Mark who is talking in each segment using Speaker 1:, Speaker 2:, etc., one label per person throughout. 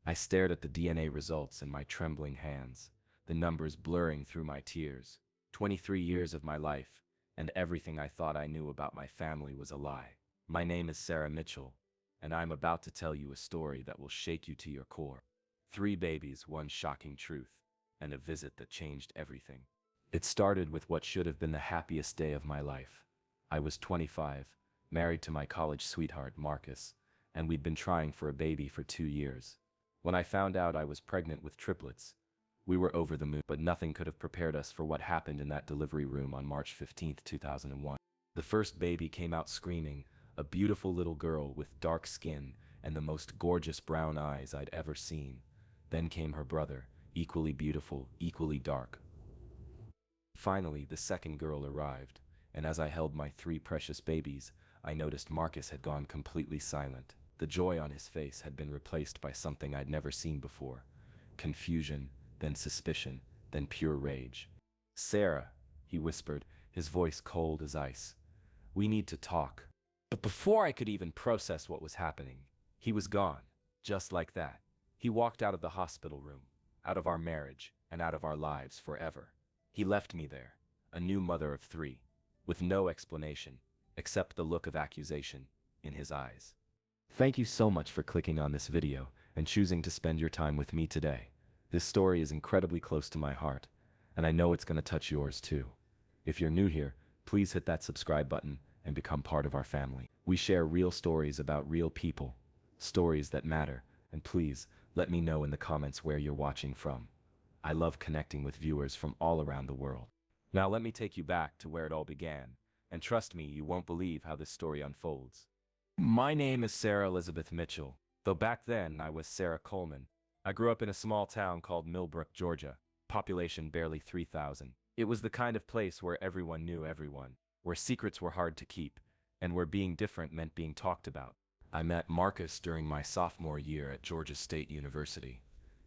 Speaker 1: I stared at the DNA results in my trembling hands, the numbers blurring through my tears. 23 years of my life, and everything I thought I knew about my family was a lie. My name is Sarah Mitchell, and I'm about to tell you a story that will shake you to your core. 3 babies, one shocking truth, and a visit that changed everything. It started with what should have been the happiest day of my life. I was 25, married to my college sweetheart, Marcus, and we'd been trying for a baby for 2 years. When I found out I was pregnant with triplets, we were over the moon, but nothing could have prepared us for what happened in that delivery room on March 15th, 2001. The first baby came out screaming, a beautiful little girl with dark skin and the most gorgeous brown eyes I'd ever seen. Then came her brother, equally beautiful, equally dark. Finally, the second girl arrived, and as I held my 3 precious babies, I noticed Marcus had gone completely silent. The joy on his face had been replaced by something I'd never seen before. Confusion, then suspicion, then pure rage. "Sarah," he whispered, his voice cold as ice. "We need to talk." But before I could even process what was happening, he was gone, just like that. He walked out of the hospital room, out of our marriage, and out of our lives forever. He left me there, a new mother of 3, with no explanation, except the look of accusation in his eyes. Thank you so much for clicking on this video and choosing to spend your time with me today. This story is incredibly close to my heart, and I know it's going to touch yours too. If you're new here, please hit that subscribe button and become part of our family. We share real stories about real people, stories that matter, and please let me know in the comments where you're watching from. I love connecting with viewers from all around the world. Now let me take you back to where it all began, and trust me, you won't believe how this story unfolds. My name is Sarah Elizabeth Mitchell, though back then I was Sarah Coleman. I grew up in a small town called Millbrook, Georgia, population barely 3,000. It was the kind of place where everyone knew everyone, where secrets were hard to keep, and where being different meant being talked about. I met Marcus during my sophomore year at Georgia State University.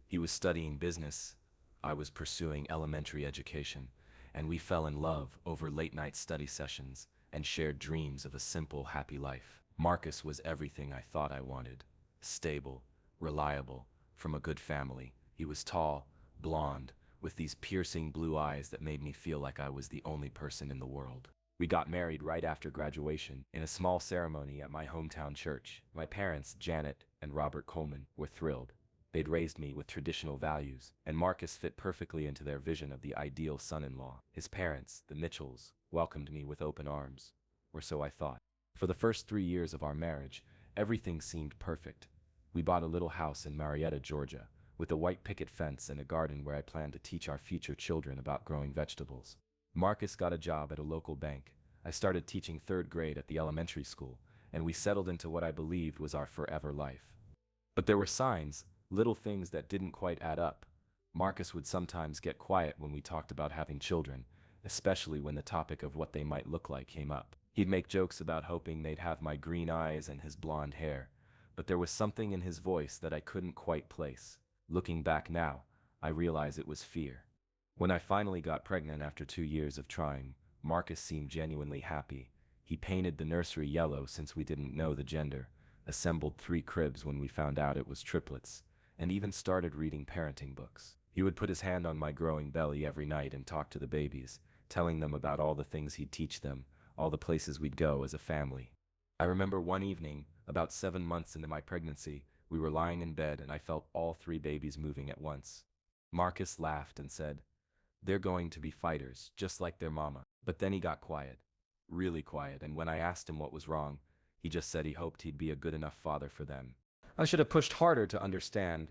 Speaker 1: He was studying business, I was pursuing elementary education, and we fell in love over late-night study sessions and shared dreams of a simple, happy life. Marcus was everything I thought I wanted. Stable, reliable, from a good family. He was tall, blonde, with these piercing blue eyes that made me feel like I was the only person in the world. We got married right after graduation in a small ceremony at my hometown church. My parents, Janet and Robert Coleman, were thrilled. They'd raised me with traditional values, and Marcus fit perfectly into their vision of the ideal son-in-law. His parents, the Mitchells, welcomed me with open arms, or so I thought. For the first 3 years of our marriage, everything seemed perfect. We bought a little house in Marietta, Georgia, with a white picket fence and a garden where I planned to teach our future children about growing vegetables. Marcus got a job at a local bank. I started teaching 3rd grade at the elementary school, and we settled into what I believed was our forever life. But there were signs, little things that didn't quite add up. Marcus would sometimes get quiet when we talked about having children, especially when the topic of what they might look like came up. He'd make jokes about hoping they'd have my green eyes and his blonde hair, but there was something in his voice that I couldn't quite place. Looking back now, I realize it was fear. When I finally got pregnant after 2 years of trying, Marcus seemed genuinely happy. He painted the nursery yellow since we didn't know the gender, assembled 3 cribs when we found out it was triplets, and even started reading parenting books. He would put his hand on my growing belly every night and talk to the babies, telling them about all the things he'd teach them, all the places we'd go as a family. I remember one evening, about 7 months into my pregnancy, we were lying in bed and I felt all 3 babies moving at once. Marcus laughed and said, "They're going to be fighters, just like their mama." But then he got quiet, really quiet, and when I asked him what was wrong, he just said he hoped he'd be a good enough father for them. I should have pushed harder to understand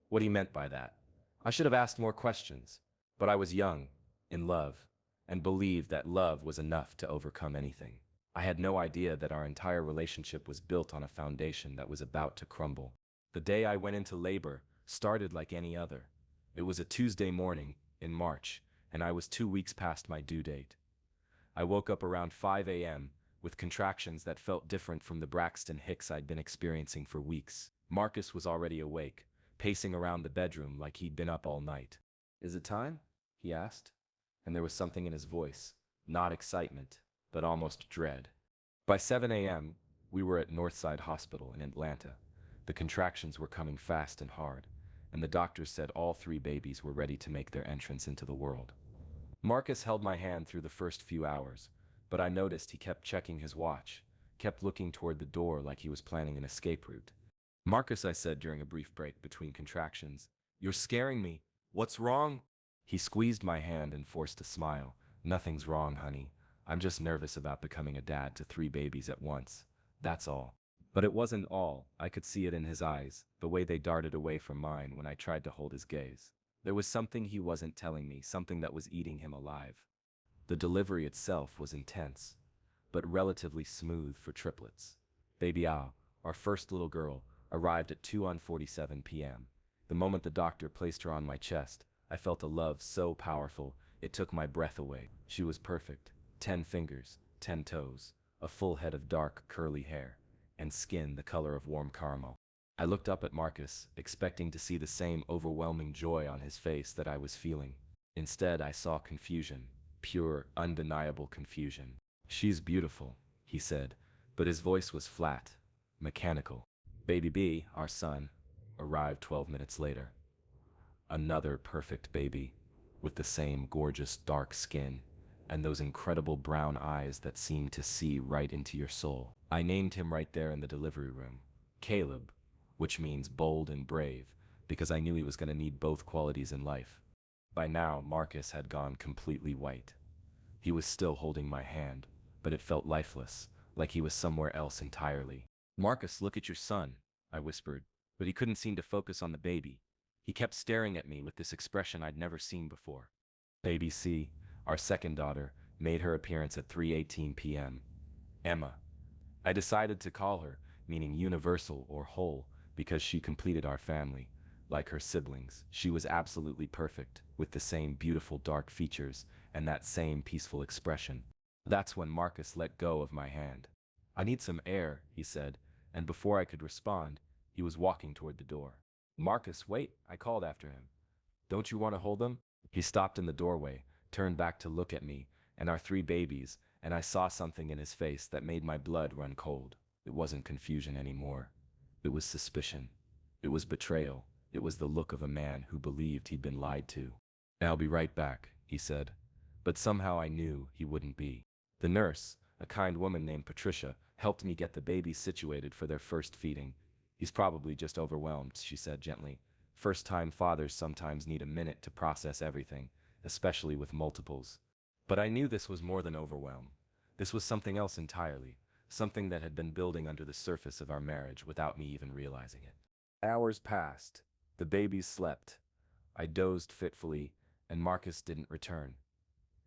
Speaker 1: what he meant by that. I should have asked more questions, but I was young, in love, and believed that love was enough to overcome anything. I had no idea that our entire relationship was built on a foundation that was about to crumble. The day I went into labor started like any other. It was a Tuesday morning in March, and I was 2 weeks past my due date. I woke up around 5 a.m. with contractions that felt different from the Braxton Hicks I'd been experiencing for weeks. Marcus was already awake, pacing around the bedroom like he'd been up all night. "Is it time?" he asked, and there was something in his voice, not excitement, but almost dread. By 7 a.m., we were at Northside Hospital in Atlanta. The contractions were coming fast and hard, and the doctors said all three babies were ready to make their entrance into the world. Marcus held my hand through the first few hours, but I noticed he kept checking his watch, kept looking toward the door like he was planning an escape route. "Marcus," I said during a brief break between contractions, "you're scaring me. What's wrong?" He squeezed my hand and forced a smile. "Nothing's wrong, honey. I'm just nervous about becoming a dad to three babies at once. That's all." But it wasn't all. I could see it in his eyes, the way they darted away from mine when I tried to hold his gaze. There was something he wasn't telling me, something that was eating him alive. The delivery itself was intense, but relatively smooth for triplets. Baby Al, our first little girl, arrived at 2:47 p.m. The moment the doctor placed her on my chest, I felt a love so powerful, it took my breath away. She was perfect. 10 fingers, 10 toes, a full head of dark, curly hair, and skin the color of warm caramel. I looked up at Marcus, expecting to see the same overwhelming joy on his face that I was feeling. Instead, I saw confusion, pure, undeniable confusion. "She's beautiful," he said, but his voice was flat, mechanical. Baby B, our son, arrived 12 minutes later. Another perfect baby, with the same gorgeous dark skin, and those incredible brown eyes that seemed to see right into your soul. I named him right there in the delivery room, Caleb, which means bold and brave, because I knew he was going to need both qualities in life. By now, Marcus had gone completely white. He was still holding my hand, but it felt lifeless, like he was somewhere else entirely. "Marcus, look at your son," I whispered, but he couldn't seem to focus on the baby. He kept staring at me with this expression I'd never seen before. Baby C, our second daughter, made her appearance at 3:18 p.m. Emma. I decided to call her, meaning universal or whole, because she completed our family. Like her siblings, she was absolutely perfect, with the same beautiful dark features and that same peaceful expression. That's when Marcus let go of my hand. "I need some air," he said, and before I could respond, he was walking toward the door. "Marcus, wait," I called after him. "Don't you want to hold them?" He stopped in the doorway, turned back to look at me and our three babies, and I saw something in his face that made my blood run cold. It wasn't confusion anymore. It was suspicion. It was betrayal. It was the look of a man who believed he'd been lied to. "I'll be right back," he said. But somehow I knew he wouldn't be. The nurse, a kind woman named Patricia, helped me get the babies situated for their first feeding. "He's probably just overwhelmed," she said gently. "First-time fathers sometimes need a minute to process everything, especially with multiples." But I knew this was more than overwhelm. This was something else entirely, something that had been building under the surface of our marriage without me even realizing it. Hours passed. The babies slept. I dozed fitfully, and Marcus didn't return.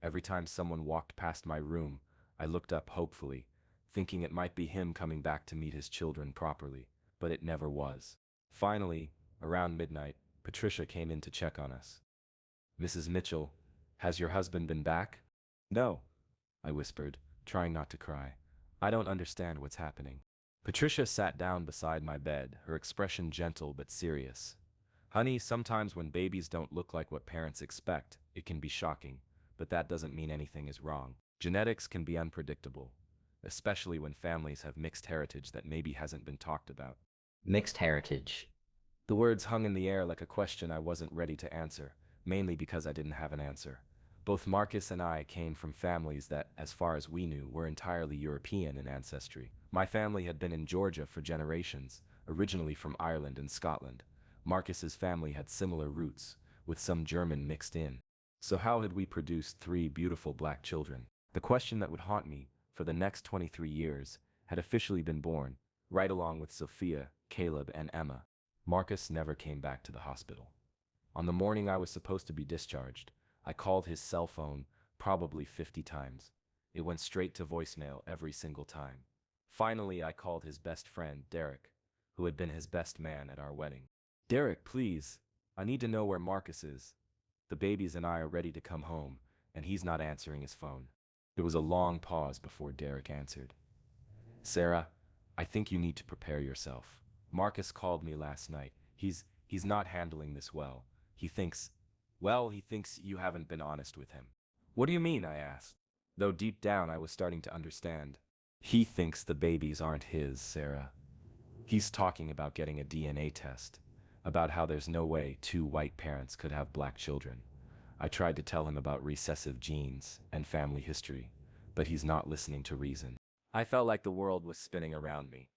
Speaker 1: Every time someone walked past my room, I looked up hopefully, thinking it might be him coming back to meet his children properly, but it never was. Finally, around midnight, Patricia came in to check on us. "Mrs. Mitchell, has your husband been back?" "No," I whispered, trying not to cry. "I don't understand what's happening." Patricia sat down beside my bed, her expression gentle but serious. "Honey, sometimes when babies don't look like what parents expect, it can be shocking, but that doesn't mean anything is wrong. Genetics can be unpredictable, especially when families have mixed heritage that maybe hasn't been talked about."
Speaker 2: Mixed heritage.
Speaker 1: The words hung in the air like a question I wasn't ready to answer, mainly because I didn't have an answer. Both Marcus and I came from families that, as far as we knew, were entirely European in ancestry. My family had been in Georgia for generations, originally from Ireland and Scotland. Marcus's family had similar roots, with some German mixed in. So how had we produced three beautiful black children? The question that would haunt me for the next 23 years had officially been born, right along with Sophia, Caleb, and Emma. Marcus never came back to the hospital. On the morning I was supposed to be discharged, I called his cell phone probably 50 times. It went straight to voicemail every single time. Finally, I called his best friend, Derek, who had been his best man at our wedding. "Derek, please, I need to know where Marcus is. The babies and I are ready to come home, and he's not answering his phone." There was a long pause before Derek answered. "Sarah, I think you need to prepare yourself. Marcus called me last night. He's not handling this well. He thinks you haven't been honest with him." "What do you mean?" I asked, though deep down I was starting to understand. "He thinks the babies aren't his, Sarah. He's talking about getting a DNA test, about how there's no way two white parents could have black children. I tried to tell him about recessive genes and family history, but he's not listening to reason. I felt like the world was spinning around me.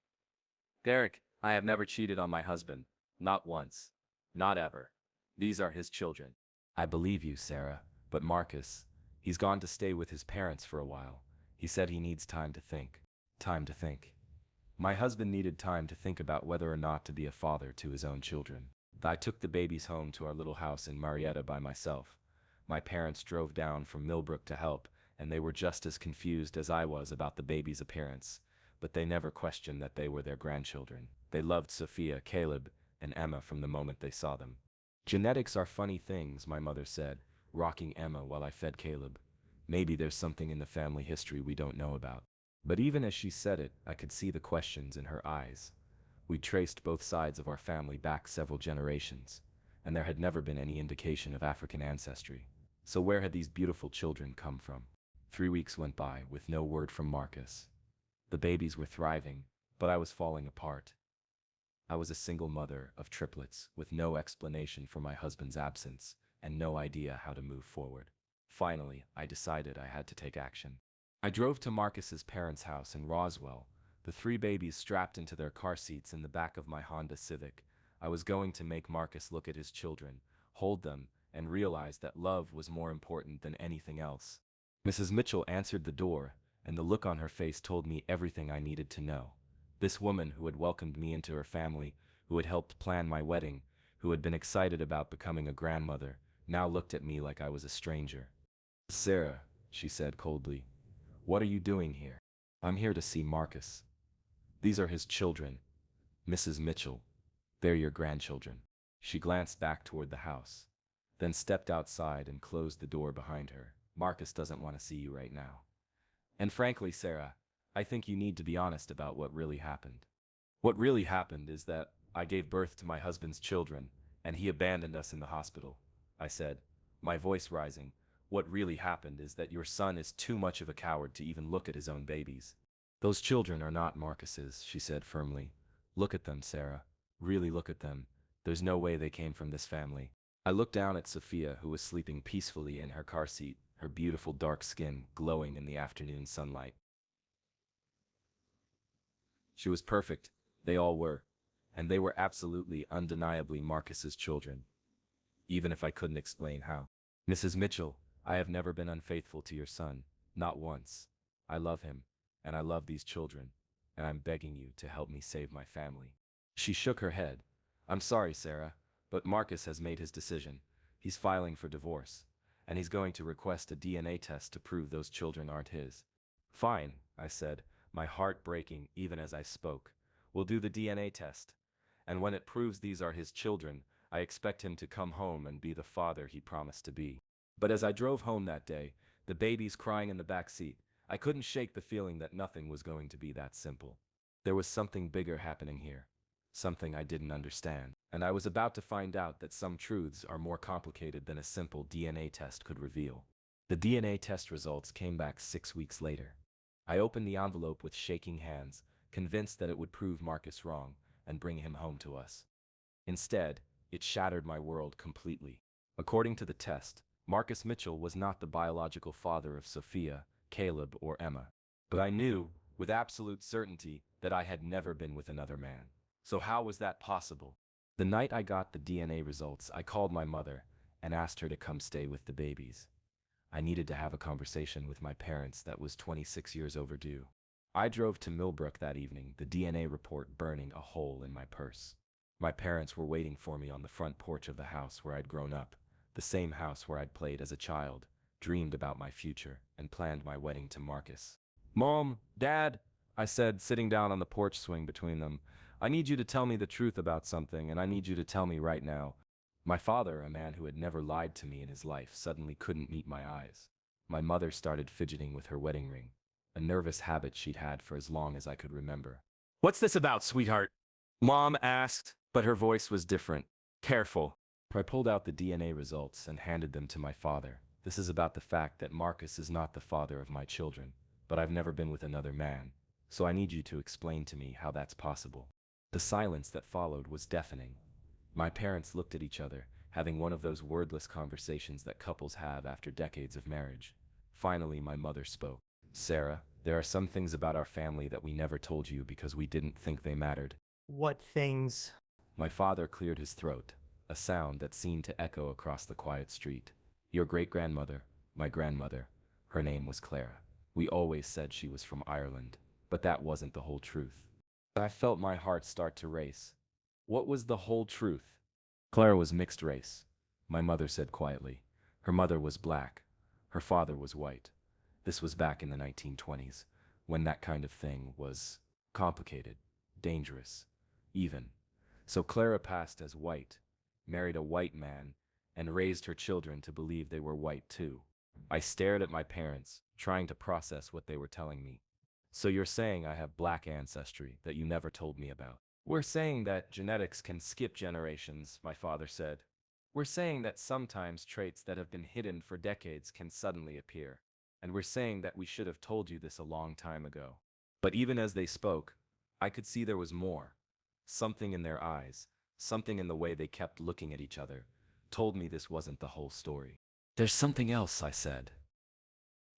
Speaker 1: Derek, I have never cheated on my husband. Not once. Not ever. These are his children. I believe you, Sarah, but Marcus, he's gone to stay with his parents for a while. He said he needs time to think. Time to think. My husband needed time to think about whether or not to be a father to his own children. I took the babies home to our little house in Marietta by myself. My parents drove down from Millbrook to help, and they were just as confused as I was about the baby's appearance, but they never questioned that they were their grandchildren. They loved Sophia, Caleb, and Emma from the moment they saw them. Genetics are funny things, my mother said, rocking Emma while I fed Caleb. Maybe there's something in the family history we don't know about. But even as she said it, I could see the questions in her eyes. We traced both sides of our family back several generations, and there had never been any indication of African ancestry. So where had these beautiful children come from? 3 weeks went by with no word from Marcus. The babies were thriving, but I was falling apart. I was a single mother of triplets with no explanation for my husband's absence and no idea how to move forward. Finally, I decided I had to take action. I drove to Marcus's parents' house in Roswell, the 3 babies strapped into their car seats in the back of my Honda Civic. I was going to make Marcus look at his children, hold them, and realize that love was more important than anything else. Mrs. Mitchell answered the door, and the look on her face told me everything I needed to know. This woman who had welcomed me into her family, who had helped plan my wedding, who had been excited about becoming a grandmother, now looked at me like I was a stranger. "Sarah," she said coldly, "what are you doing here?" "I'm here to see Marcus. These are his children, Mrs. Mitchell. They're your grandchildren." She glanced back toward the house, then stepped outside and closed the door behind her. "Marcus doesn't want to see you right now. And frankly, Sarah, I think you need to be honest about what really happened." "What really happened is that I gave birth to my husband's children, and he abandoned us in the hospital," I said, my voice rising. "What really happened is that your son is too much of a coward to even look at his own babies." "Those children are not Marcus's," she said firmly. "Look at them, Sarah. Really look at them. There's no way they came from this family." I looked down at Sophia, who was sleeping peacefully in her car seat, her beautiful dark skin glowing in the afternoon sunlight. She was perfect. They all were. And they were absolutely, undeniably Marcus's children, even if I couldn't explain how. "Mrs. Mitchell, I have never been unfaithful to your son. Not once. I love him, and I love these children, and I'm begging you to help me save my family." She shook her head. "I'm sorry, Sarah, but Marcus has made his decision. He's filing for divorce, and he's going to request a DNA test to prove those children aren't his." "Fine," I said, my heart breaking even as I spoke. "We'll do the DNA test. And when it proves these are his children, I expect him to come home and be the father he promised to be." But as I drove home that day, the babies crying in the back seat, I couldn't shake the feeling that nothing was going to be that simple. There was something bigger happening here. Something I didn't understand. And I was about to find out that some truths are more complicated than a simple DNA test could reveal. The DNA test results came back 6 weeks later. I opened the envelope with shaking hands, convinced that it would prove Marcus wrong and bring him home to us. Instead, it shattered my world completely. According to the test, Marcus Mitchell was not the biological father of Sophia, Caleb, or Emma. But I knew, with absolute certainty, that I had never been with another man. So how was that possible? The night I got the DNA results, I called my mother and asked her to come stay with the babies. I needed to have a conversation with my parents that was 26 years overdue. I drove to Millbrook that evening, the DNA report burning a hole in my purse. My parents were waiting for me on the front porch of the house where I'd grown up, the same house where I'd played as a child, dreamed about my future, and planned my wedding to Marcus. "Mom, Dad," I said, sitting down on the porch swing between them, "I need you to tell me the truth about something, and I need you to tell me right now." My father, a man who had never lied to me in his life, suddenly couldn't meet my eyes. My mother started fidgeting with her wedding ring, a nervous habit she'd had for as long as I could remember. "What's this about, sweetheart?" Mom asked, but her voice was different. "Careful." I pulled out the DNA results and handed them to my father. "This is about the fact that Marcus is not the father of my children, but I've never been with another man, so I need you to explain to me how that's possible." The silence that followed was deafening. My parents looked at each other, having one of those wordless conversations that couples have after decades of marriage. Finally, my mother spoke. Sarah, there are some things about our family that we never told you because we didn't think they mattered.
Speaker 3: What things?
Speaker 1: My father cleared his throat, a sound that seemed to echo across the quiet street. Your great-grandmother, my grandmother, her name was Clara. We always said she was from Ireland, but that wasn't the whole truth. I felt my heart start to race. What was the whole truth? Clara was mixed race, my mother said quietly. Her mother was black. Her father was white. This was back in the 1920s, when that kind of thing was complicated, dangerous, even. So Clara passed as white, married a white man, and raised her children to believe they were white too. I stared at my parents, trying to process what they were telling me. So you're saying I have black ancestry that you never told me about? We're saying that genetics can skip generations, my father said. We're saying that sometimes traits that have been hidden for decades can suddenly appear. And we're saying that we should have told you this a long time ago. But even as they spoke, I could see there was more. Something in their eyes, something in the way they kept looking at each other, told me this wasn't the whole story. There's something else, I said.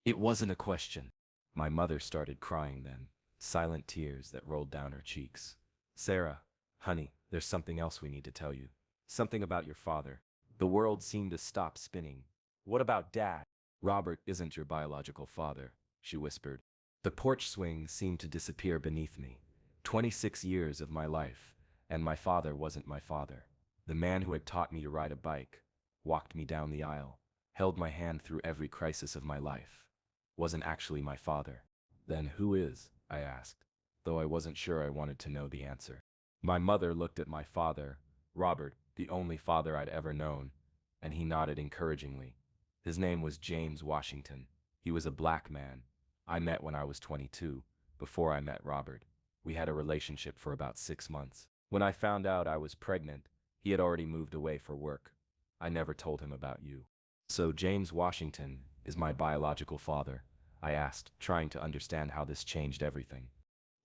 Speaker 1: It wasn't a question. My mother started crying then, silent tears that rolled down her cheeks. Sarah, honey, there's something else we need to tell you. Something about your father. The world seemed to stop spinning. What about Dad? Robert isn't your biological father, she whispered. The porch swing seemed to disappear beneath me. 26 years of my life, and my father wasn't my father. The man who had taught me to ride a bike, walked me down the aisle, held my hand through every crisis of my life, wasn't actually my father. Then who is? I asked, though I wasn't sure I wanted to know the answer. My mother looked at my father, Robert, the only father I'd ever known, and he nodded encouragingly. His name was James Washington. He was a black man. I met when I was 22, before I met Robert. We had a relationship for about 6 months. When I found out I was pregnant, he had already moved away for work. I never told him about you. So James Washington is my biological father? I asked, trying to understand how this changed everything.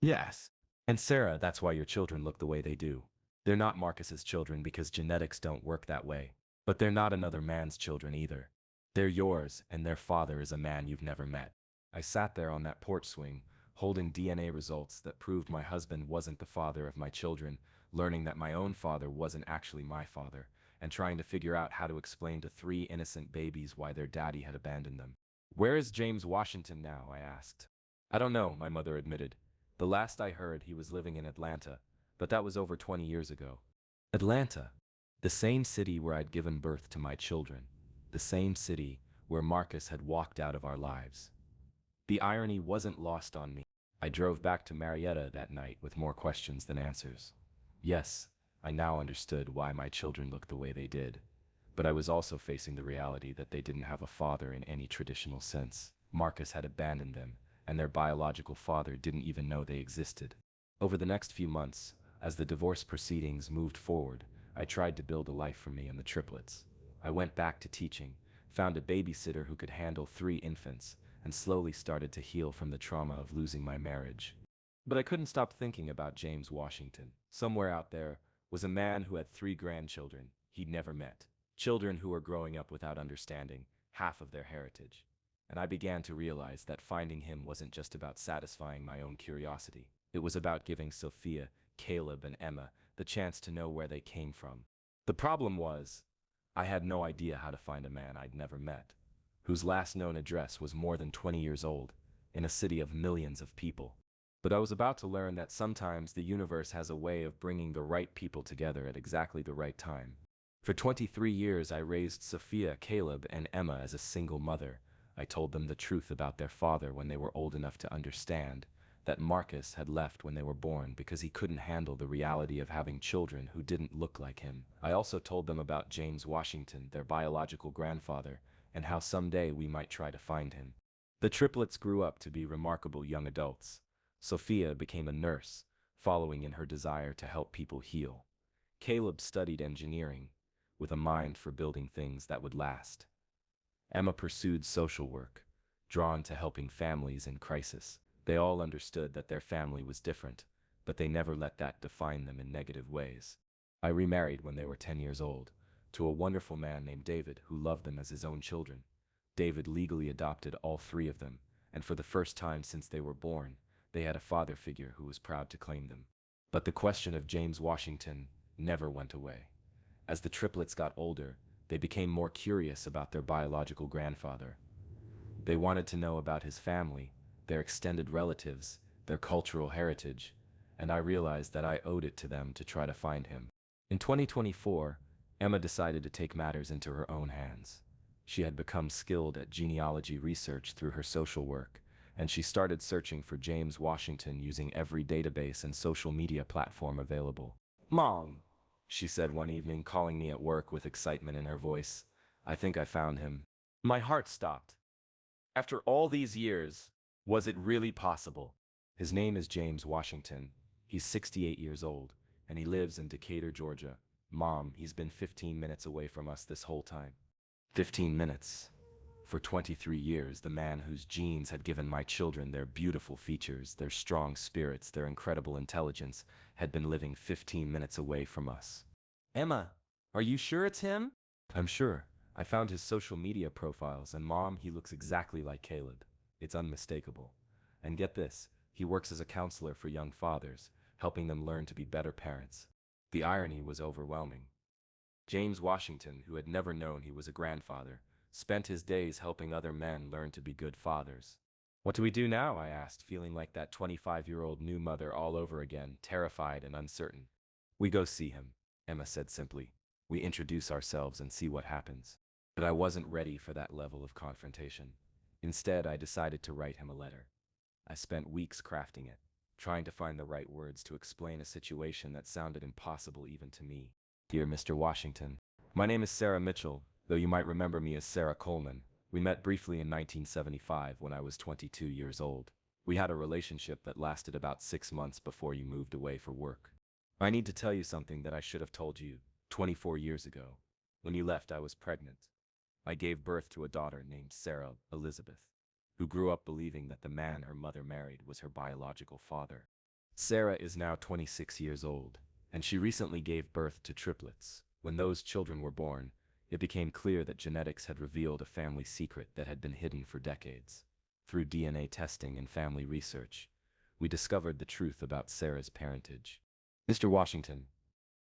Speaker 1: Yes. And Sarah, that's why your children look the way they do. They're not Marcus's children because genetics don't work that way. But they're not another man's children either. They're yours, and their father is a man you've never met. I sat there on that porch swing, holding DNA results that proved my husband wasn't the father of my children, learning that my own father wasn't actually my father, and trying to figure out how to explain to 3 innocent babies why their daddy had abandoned them. Where is James Washington now? I asked. I don't know, my mother admitted. The last I heard, he was living in Atlanta, but that was over 20 years ago. Atlanta, the same city where I'd given birth to my children, the same city where Marcus had walked out of our lives. The irony wasn't lost on me. I drove back to Marietta that night with more questions than answers. Yes, I now understood why my children looked the way they did, but I was also facing the reality that they didn't have a father in any traditional sense. Marcus had abandoned them, and their biological father didn't even know they existed. Over the next few months, as the divorce proceedings moved forward, I tried to build a life for me and the triplets. I went back to teaching, found a babysitter who could handle 3 infants, and slowly started to heal from the trauma of losing my marriage. But I couldn't stop thinking about James Washington. Somewhere out there was a man who had 3 grandchildren he'd never met, children who were growing up without understanding half of their heritage. And I began to realize that finding him wasn't just about satisfying my own curiosity. It was about giving Sophia, Caleb, and Emma the chance to know where they came from. The problem was, I had no idea how to find a man I'd never met, whose last known address was more than 20 years old, in a city of millions of people. But I was about to learn that sometimes the universe has a way of bringing the right people together at exactly the right time. For 23 years, I raised Sophia, Caleb, and Emma as a single mother. I told them the truth about their father when they were old enough to understand, that Marcus had left when they were born because he couldn't handle the reality of having children who didn't look like him. I also told them about James Washington, their biological grandfather, and how someday we might try to find him. The triplets grew up to be remarkable young adults. Sophia became a nurse, following in her desire to help people heal. Caleb studied engineering, with a mind for building things that would last. Emma pursued social work, drawn to helping families in crisis. They all understood that their family was different, but they never let that define them in negative ways. I remarried when they were 10 years old, to a wonderful man named David who loved them as his own children. David legally adopted all three of them, and for the first time since they were born, they had a father figure who was proud to claim them. But the question of James Washington never went away. As the triplets got older, they became more curious about their biological grandfather. They wanted to know about his family, their extended relatives, their cultural heritage, and I realized that I owed it to them to try to find him. In 2024, Emma decided to take matters into her own hands. She had become skilled at genealogy research through her social work, and she started searching for James Washington using every database and social media platform available. "Mom," she said one evening, calling me at work with excitement in her voice, "I think I found him." My heart stopped. After all these years, was it really possible? His name is James Washington. He's 68 years old, and he lives in Decatur, Georgia. Mom, he's been 15 minutes away from us this whole time. 15 minutes. For 23 years, the man whose genes had given my children their beautiful features, their strong spirits, their incredible intelligence, had been living 15 minutes away from us. Emma, are you sure it's him? I'm sure. I found his social media profiles, and Mom, he looks exactly like Caleb. It's unmistakable. And get this, he works as a counselor for young fathers, helping them learn to be better parents. The irony was overwhelming. James Washington, who had never known he was a grandfather, spent his days helping other men learn to be good fathers. What do we do now? I asked, feeling like that 25-year-old new mother all over again, terrified and uncertain. We go see him, Emma said simply. We introduce ourselves and see what happens. But I wasn't ready for that level of confrontation. Instead, I decided to write him a letter. I spent weeks crafting it, trying to find the right words to explain a situation that sounded impossible even to me. Dear Mr. Washington, my name is Sarah Mitchell, though you might remember me as Sarah Coleman. We met briefly in 1975 when I was 22 years old. We had a relationship that lasted about 6 months before you moved away for work. I need to tell you something that I should have told you 24 years ago. When you left, I was pregnant. I gave birth to a daughter named Sarah Elizabeth, who grew up believing that the man her mother married was her biological father. Sarah is now 26 years old, and she recently gave birth to triplets. When those children were born, it became clear that genetics had revealed a family secret that had been hidden for decades. Through DNA testing and family research, we discovered the truth about Sarah's parentage. Mr. Washington,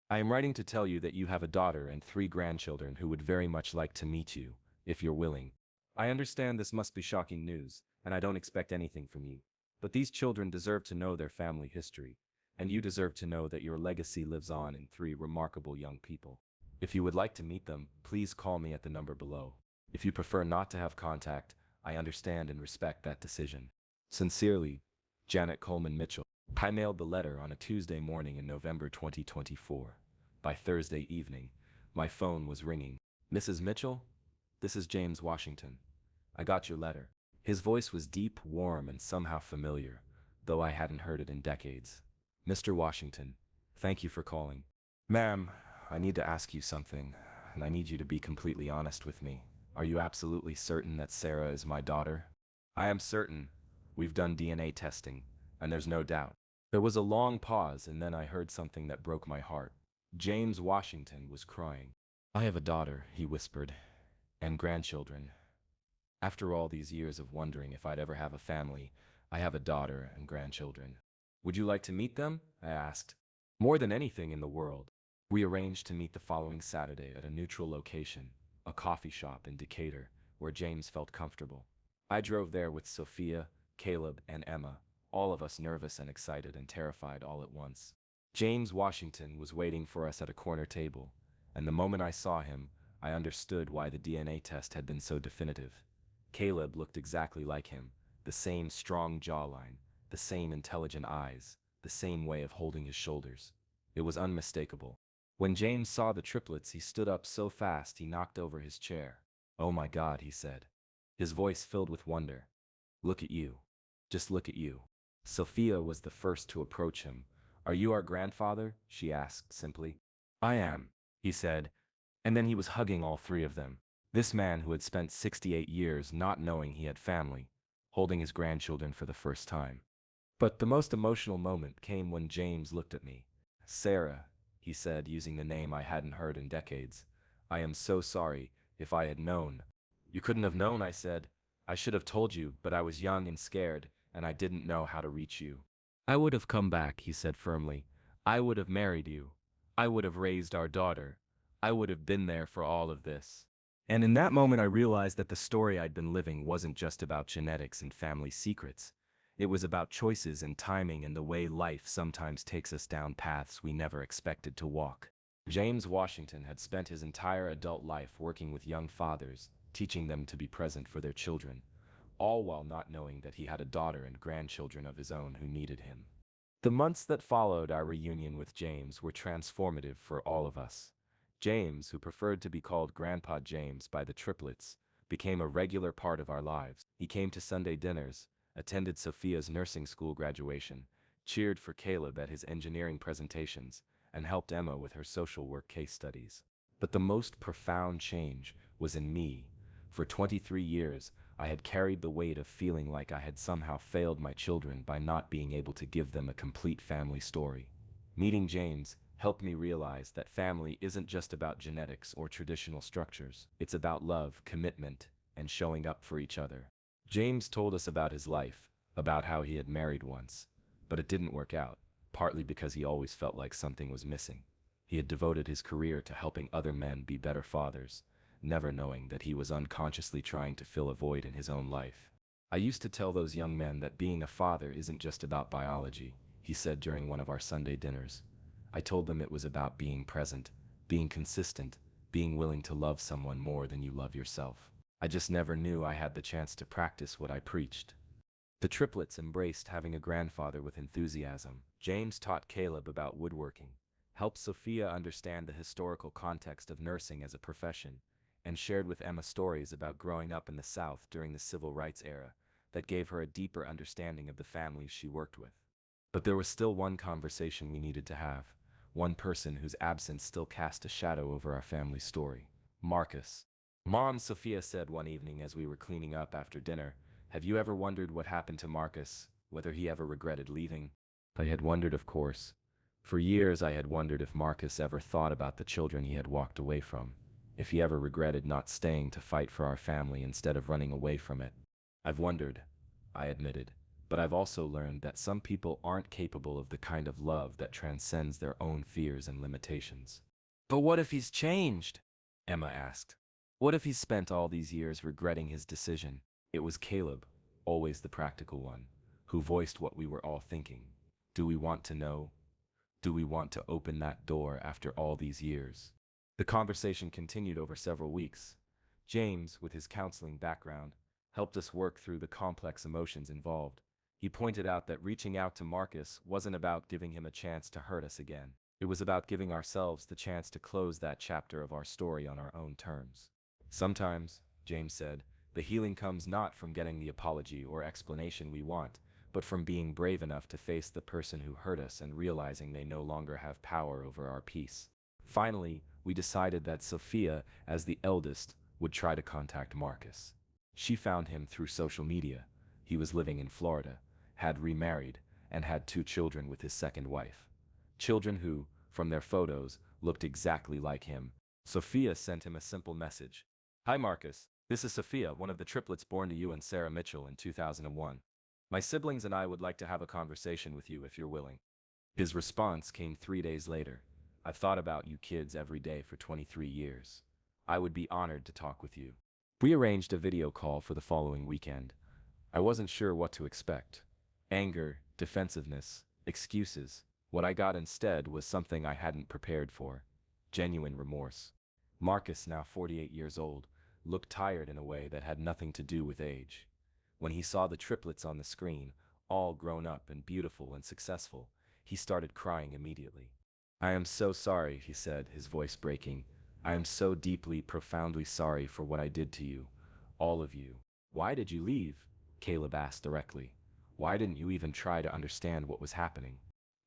Speaker 1: I am writing to tell you that you have a daughter and 3 grandchildren who would very much like to meet you, if you're willing. I understand this must be shocking news, and I don't expect anything from you. But these children deserve to know their family history, and you deserve to know that your legacy lives on in 3 remarkable young people. If you would like to meet them, please call me at the number below. If you prefer not to have contact, I understand and respect that decision. Sincerely, Janet Coleman Mitchell. I mailed the letter on a Tuesday morning in November 2024. By Thursday evening, my phone was ringing. Mrs. Mitchell? This is James Washington. I got your letter. His voice was deep, warm, and somehow familiar, though I hadn't heard it in decades. Mr. Washington, thank you for calling. Ma'am, I need to ask you something, and I need you to be completely honest with me. Are you absolutely certain that Sarah is my daughter? I am certain. We've done DNA testing, and there's no doubt. There was a long pause, and then I heard something that broke my heart. James Washington was crying. I have a daughter, he whispered, and grandchildren. After all these years of wondering if I'd ever have a family, I have a daughter and grandchildren. Would you like to meet them? I asked. More than anything in the world. We arranged to meet the following Saturday at a neutral location, a coffee shop in Decatur, where James felt comfortable. I drove there with Sophia, Caleb, and Emma, all of us nervous and excited and terrified all at once. James Washington was waiting for us at a corner table, and the moment I saw him, I understood why the DNA test had been so definitive. Caleb looked exactly like him, the same strong jawline, the same intelligent eyes, the same way of holding his shoulders. It was unmistakable. When James saw the triplets, he stood up so fast he knocked over his chair. "Oh my God," he said, his voice filled with wonder. "Look at you. Just look at you." Sophia was the first to approach him. "Are you our grandfather?" she asked simply. "I am," he said, and then he was hugging all 3 of them. This man who had spent 68 years not knowing he had family, holding his grandchildren for the first time. But the most emotional moment came when James looked at me. Sarah, he said, using the name I hadn't heard in decades. I am so sorry. If I had known. You couldn't have known, I said. I should have told you, but I was young and scared, and I didn't know how to reach you. I would have come back, he said firmly. I would have married you. I would have raised our daughter. I would have been there for all of this. And in that moment, I realized that the story I'd been living wasn't just about genetics and family secrets. It was about choices and timing and the way life sometimes takes us down paths we never expected to walk. James Washington had spent his entire adult life working with young fathers, teaching them to be present for their children, all while not knowing that he had a daughter and grandchildren of his own who needed him. The months that followed our reunion with James were transformative for all of us. James, who preferred to be called Grandpa James by the Triplets, became a regular part of our lives. He came to Sunday dinners, attended Sophia's nursing school graduation, cheered for Caleb at his engineering presentations, and helped Emma with her social work case studies. But the most profound change was in me. For 23 years, I had carried the weight of feeling like I had somehow failed my children by not being able to give them a complete family story. Meeting James helped me realize that family isn't just about genetics or traditional structures. It's about love, commitment, and showing up for each other. James told us about his life, about how he had married once, but it didn't work out, partly because he always felt like something was missing. He had devoted his career to helping other men be better fathers, never knowing that he was unconsciously trying to fill a void in his own life. I used to tell those young men that being a father isn't just about biology, he said during one of our Sunday dinners. I told them it was about being present, being consistent, being willing to love someone more than you love yourself. I just never knew I had the chance to practice what I preached. The triplets embraced having a grandfather with enthusiasm. James taught Caleb about woodworking, helped Sophia understand the historical context of nursing as a profession, and shared with Emma stories about growing up in the South during the civil rights era that gave her a deeper understanding of the families she worked with. But there was still one conversation we needed to have, one person whose absence still cast a shadow over our family story. Marcus. Mom, Sophia said one evening as we were cleaning up after dinner, have you ever wondered what happened to Marcus, whether he ever regretted leaving? I had wondered, of course. For years I had wondered if Marcus ever thought about the children he had walked away from, if he ever regretted not staying to fight for our family instead of running away from it. I've wondered, I admitted, but I've also learned that some people aren't capable of the kind of love that transcends their own fears and limitations. But what if he's changed? Emma asked. What if he's spent all these years regretting his decision? It was Caleb, always the practical one, who voiced what we were all thinking. Do we want to know? Do we want to open that door after all these years? The conversation continued over several weeks. James, with his counseling background, helped us work through the complex emotions involved. He pointed out that reaching out to Marcus wasn't about giving him a chance to hurt us again. It was about giving ourselves the chance to close that chapter of our story on our own terms. Sometimes, James said, the healing comes not from getting the apology or explanation we want, but from being brave enough to face the person who hurt us and realizing they no longer have power over our peace. Finally, we decided that Sophia, as the eldest, would try to contact Marcus. She found him through social media. He was living in Florida, had remarried, and had 2 children with his second wife. Children who, from their photos, looked exactly like him. Sophia sent him a simple message. Hi Marcus, this is Sophia, one of the triplets born to you and Sarah Mitchell in 2001. My siblings and I would like to have a conversation with you if you're willing. His response came 3 days later. I've thought about you kids every day for 23 years. I would be honored to talk with you. We arranged a video call for the following weekend. I wasn't sure what to expect. Anger, defensiveness, excuses. What I got instead was something I hadn't prepared for. Genuine remorse. Marcus, now 48 years old, looked tired in a way that had nothing to do with age. When he saw the triplets on the screen, all grown up and beautiful and successful, he started crying immediately. I am so sorry, he said, his voice breaking. I am so deeply, profoundly sorry for what I did to you. All of you. Why did you leave? Caleb asked directly. Why didn't you even try to understand what was happening?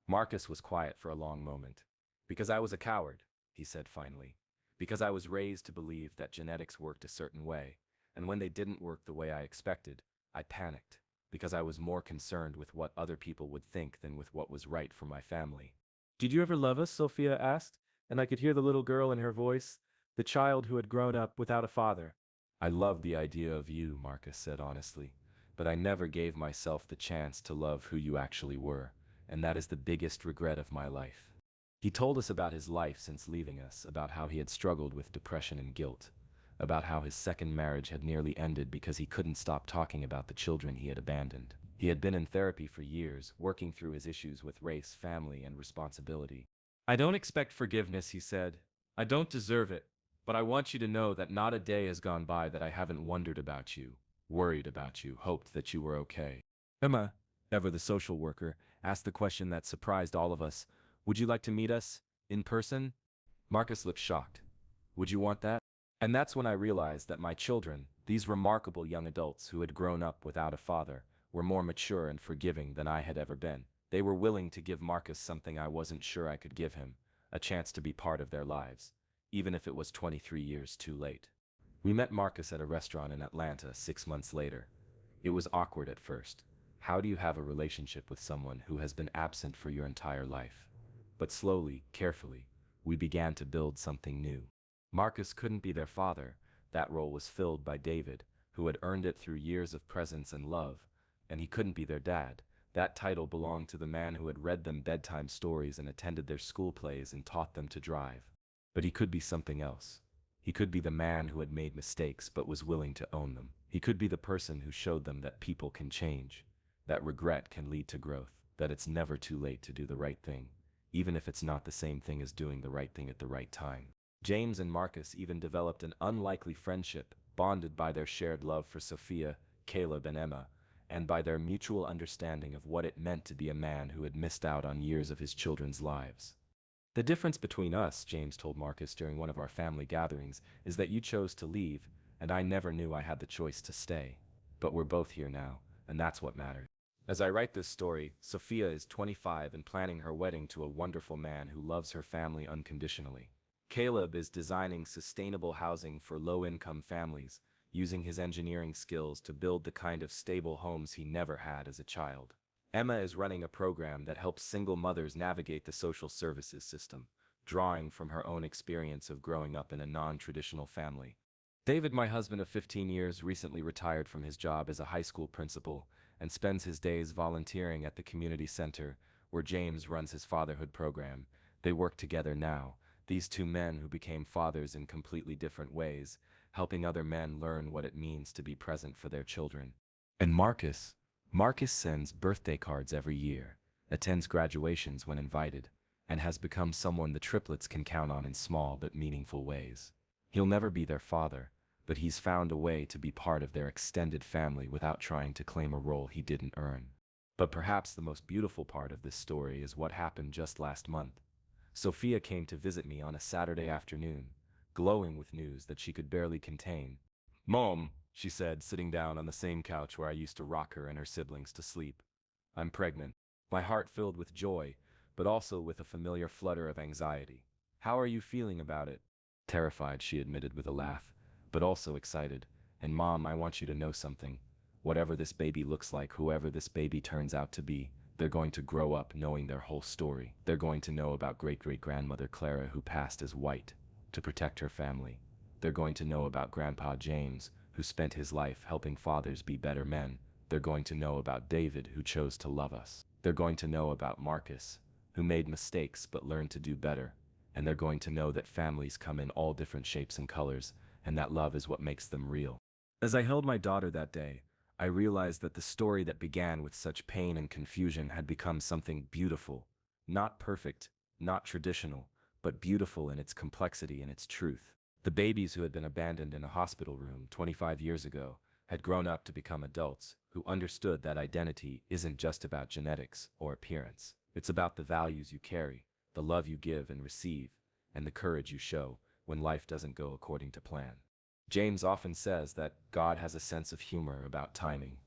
Speaker 1: Marcus was quiet for a long moment. Because I was a coward, he said finally. Because I was raised to believe that genetics worked a certain way, and when they didn't work the way I expected, I panicked. because I was more concerned with what other people would think than with what was right for my family. Did you ever love us? Sophia asked, and I could hear the little girl in her voice, the child who had grown up without a father. I loved the idea of you, Marcus said honestly, but I never gave myself the chance to love who you actually were, and that is the biggest regret of my life. He told us about his life since leaving us, about how he had struggled with depression and guilt, about how his second marriage had nearly ended because he couldn't stop talking about the children he had abandoned. He had been in therapy for years, working through his issues with race, family, and responsibility. I don't expect forgiveness, he said. I don't deserve it, but I want you to know that not a day has gone by that I haven't wondered about you, worried about you, hoped that you were okay. Emma, ever the social worker, asked the question that surprised all of us. Would you like to meet us? In person? Marcus looked shocked. Would you want that? And that's when I realized that my children, these remarkable young adults who had grown up without a father, were more mature and forgiving than I had ever been. They were willing to give Marcus something I wasn't sure I could give him, a chance to be part of their lives, even if it was 23 years too late. We met Marcus at a restaurant in Atlanta 6 months later. It was awkward at first. How do you have a relationship with someone who has been absent for your entire life? But slowly, carefully, we began to build something new. Marcus couldn't be their father. That role was filled by David, who had earned it through years of presence and love, and he couldn't be their dad. That title belonged to the man who had read them bedtime stories and attended their school plays and taught them to drive. But he could be something else. He could be the man who had made mistakes but was willing to own them. He could be the person who showed them that people can change, that regret can lead to growth, that it's never too late to do the right thing, even if it's not the same thing as doing the right thing at the right time. James and Marcus even developed an unlikely friendship, bonded by their shared love for Sophia, Caleb, and Emma, and by their mutual understanding of what it meant to be a man who had missed out on years of his children's lives. The difference between us, James told Marcus during one of our family gatherings, is that you chose to leave, and I never knew I had the choice to stay. But we're both here now, and that's what matters. As I write this story, Sophia is 25 and planning her wedding to a wonderful man who loves her family unconditionally. Caleb is designing sustainable housing for low-income families, using his engineering skills to build the kind of stable homes he never had as a child. Emma is running a program that helps single mothers navigate the social services system, drawing from her own experience of growing up in a non-traditional family. David, my husband of 15 years, recently retired from his job as a high school principal and spends his days volunteering at the community center where James runs his fatherhood program. They work together now, these two men who became fathers in completely different ways, helping other men learn what it means to be present for their children. And Marcus sends birthday cards every year, attends graduations when invited, and has become someone the triplets can count on in small but meaningful ways. He'll never be their father, but he's found a way to be part of their extended family without trying to claim a role he didn't earn. But perhaps the most beautiful part of this story is what happened just last month. Sophia came to visit me on a Saturday afternoon, glowing with news that she could barely contain. "Mom," she said, sitting down on the same couch where I used to rock her and her siblings to sleep. "I'm pregnant." My heart filled with joy, but also with a familiar flutter of anxiety. "How are you feeling about it?" "Terrified," she admitted with a laugh, but also excited. "And Mom, I want you to know something. Whatever this baby looks like, whoever this baby turns out to be, they're going to grow up knowing their whole story. They're going to know about great-great-grandmother Clara, who passed as white to protect her family. They're going to know about Grandpa James, who spent his life helping fathers be better men. They're going to know about David, who chose to love us. They're going to know about Marcus, who made mistakes but learned to do better. And they're going to know that families come in all different shapes and colors, and that love is what makes them real." As I held my daughter that day, I realized that the story that began with such pain and confusion had become something beautiful. Not perfect, not traditional, but beautiful in its complexity and its truth. The babies who had been abandoned in a hospital room 25 years ago had grown up to become adults who understood that identity isn't just about genetics or appearance. It's about the values you carry, the love you give and receive, and the courage you show when life doesn't go according to plan. James often says that God has a sense of humor about timing.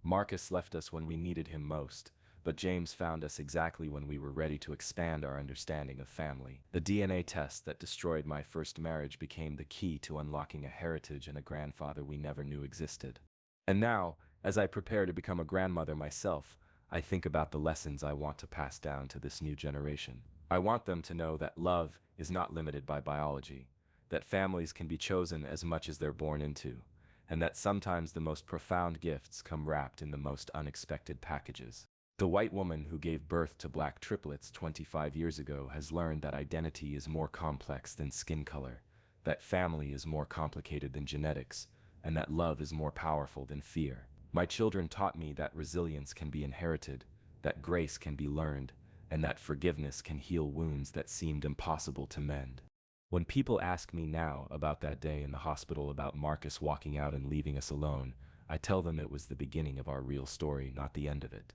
Speaker 1: Marcus left us when we needed him most, but James found us exactly when we were ready to expand our understanding of family. The DNA test that destroyed my first marriage became the key to unlocking a heritage and a grandfather we never knew existed. And now, As I prepare to become a grandmother myself, I think about the lessons I want to pass down to this new generation. I want them to know that love is not limited by biology, that families can be chosen as much as they're born into, and that sometimes the most profound gifts come wrapped in the most unexpected packages. The white woman who gave birth to black triplets 25 years ago has learned that identity is more complex than skin color, that family is more complicated than genetics, and that love is more powerful than fear. My children taught me that resilience can be inherited, that grace can be learned, and that forgiveness can heal wounds that seemed impossible to mend. When people ask me now about that day in the hospital, about Marcus walking out and leaving us alone, I tell them it was the beginning of our real story, not the end of it.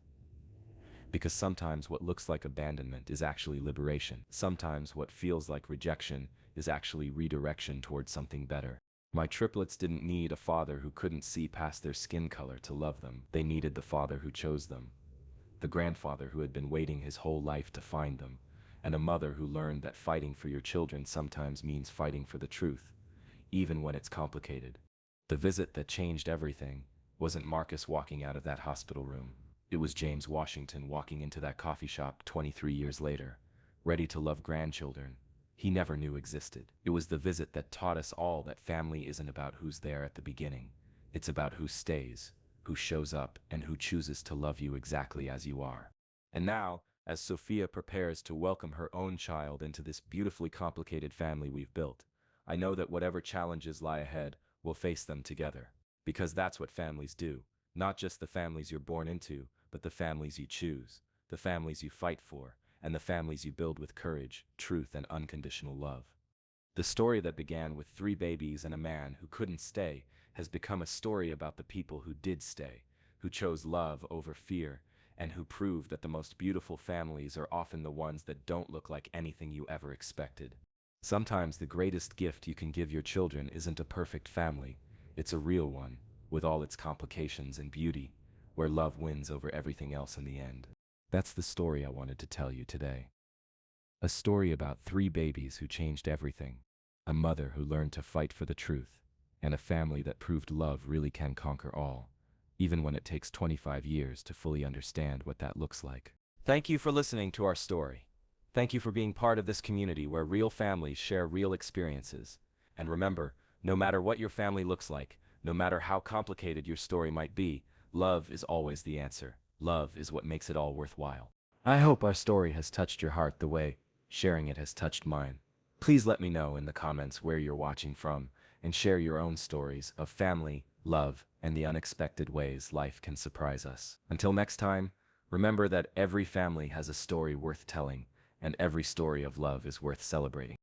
Speaker 1: Because sometimes what looks like abandonment is actually liberation. Sometimes what feels like rejection is actually redirection towards something better. My triplets didn't need a father who couldn't see past their skin color to love them. They needed the father who chose them, the grandfather who had been waiting his whole life to find them, and a mother who learned that fighting for your children sometimes means fighting for the truth, even when it's complicated. The visit that changed everything wasn't Marcus walking out of that hospital room. It was James Washington walking into that coffee shop 23 years later, ready to love grandchildren he never knew existed. It was the visit that taught us all that family isn't about who's there at the beginning. It's about who stays, who shows up, and who chooses to love you exactly as you are. And now, as Sophia prepares to welcome her own child into this beautifully complicated family we've built, I know that whatever challenges lie ahead, we'll face them together. Because that's what families do. Not just the families you're born into, but the families you choose, the families you fight for, and the families you build with courage, truth, and unconditional love. The story that began with 3 babies and a man who couldn't stay has become a story about the people who did stay, who chose love over fear, and who proved that the most beautiful families are often the ones that don't look like anything you ever expected. Sometimes the greatest gift you can give your children isn't a perfect family, it's a real one, with all its complications and beauty, where love wins over everything else in the end. That's the story I wanted to tell you today. A story about 3 babies who changed everything, a mother who learned to fight for the truth, and a family that proved love really can conquer all, even when it takes 25 years to fully understand what that looks like. Thank you for listening to our story. Thank you for being part of this community where real families share real experiences. And remember, no matter what your family looks like, no matter how complicated your story might be, love is always the answer. Love is what makes it all worthwhile. I hope our story has touched your heart the way sharing it has touched mine. Please let me know in the comments where you're watching from, and share your own stories of family, love, and the unexpected ways life can surprise us. Until next time, remember that every family has a story worth telling, and every story of love is worth celebrating.